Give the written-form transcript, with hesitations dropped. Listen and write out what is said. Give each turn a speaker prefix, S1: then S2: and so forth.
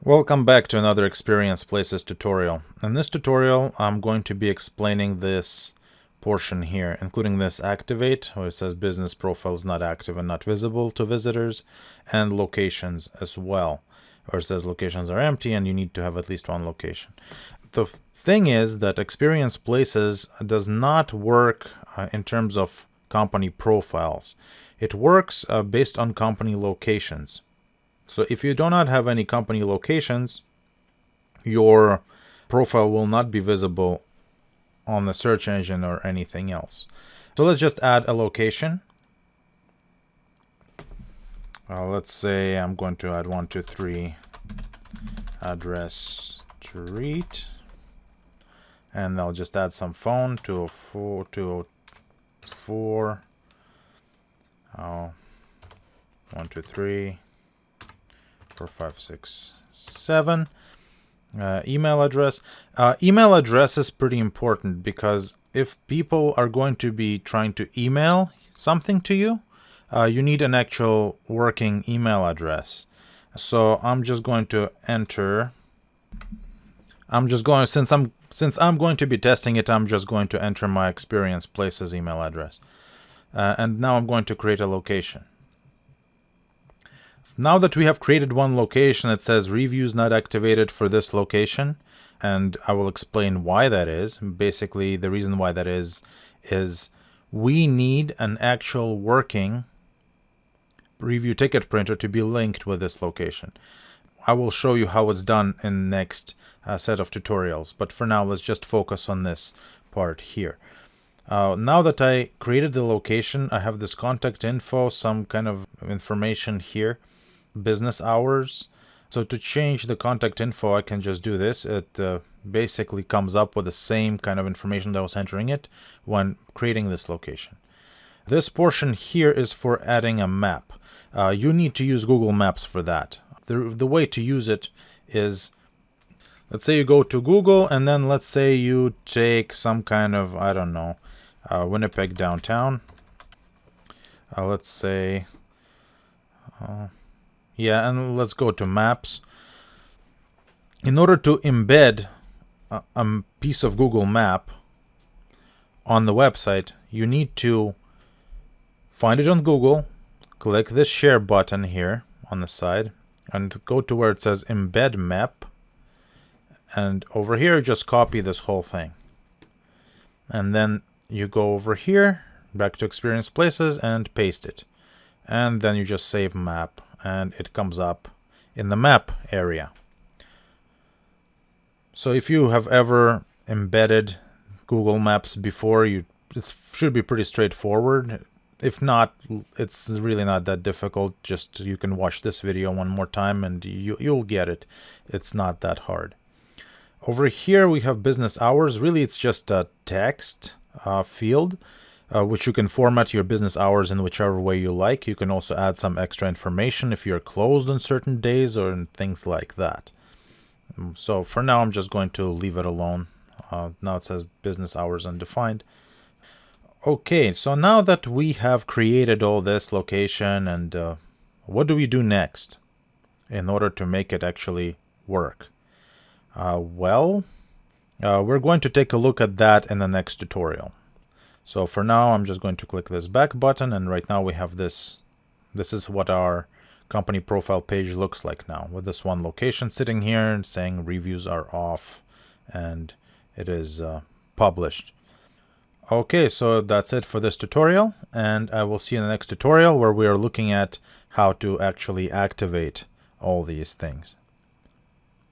S1: Welcome back to another Experience Places tutorial. In this tutorial, I'm going to be explaining this portion here, including this activate, where it says business profile is not active and not visible to visitors, and locations as well, where it says locations are empty and you need to have at least one location. The thing is that Experience Places does not work in terms of company profiles. It works based on company locations. So if you do not have any company locations, your profile will not be visible on the search engine or anything else. So let's just add a location. Let's say I'm going to add 123 address street. And I'll just add some phone, 204, 204, 123. 4, 5, 6, 7. Email address. Email address is pretty important because if people are going to be trying to email something to you, you need an actual working email address. So I'm just going to enter. Since I'm going to be testing it, I'm just going to enter my Experience Places email address. And now I'm going to create a location. Now that we have created one location, it says reviews not activated for this location, and I will explain why that is. Basically, the reason why that is we need an actual working review ticket printer to be linked with this location. I will show you how it's done in the next set of tutorials, but for now, let's just focus on this part here. Now that I created the location, I have this contact info, some kind of information here. Business hours. So to change the contact info, I can just do this. It basically comes up with the same kind of information that I was entering it when creating this location. This portion here is for adding a map. You need to use Google Maps for that. The way to use it is, let's say you go to Google and then let's say you take some kind of, I don't know, Winnipeg downtown. Let's say yeah, and let's go to maps. In order to embed a piece of Google map on the website, you need to find it on Google, click this share button here on the side, and go to where it says embed map. And over here, just copy this whole thing. And then you go over here, back to Experience Places, and paste it. And then you just save map, and it comes up in the map area. So if you have ever embedded Google Maps before, it should be pretty straightforward. If not, it's really not that difficult. Just you can watch this video one more time and you'll get it. It's not that hard. Over here we have business hours. Really, it's just a text field. Which you can format your business hours in whichever way you like. You can also add some extra information if you're closed on certain days or things like that. So for now, I'm just going to leave it alone. Now it says business hours undefined. Okay, so now that we have created all this location, and what do we do next in order to make it actually work? We're going to take a look at that in the next tutorial. So for now, I'm just going to click this back button, and right now we have this. This is what our company profile page looks like now, with this one location sitting here and saying reviews are off, and it is published. Okay, so that's it for this tutorial, and I will see you in the next tutorial where we are looking at how to actually activate all these things.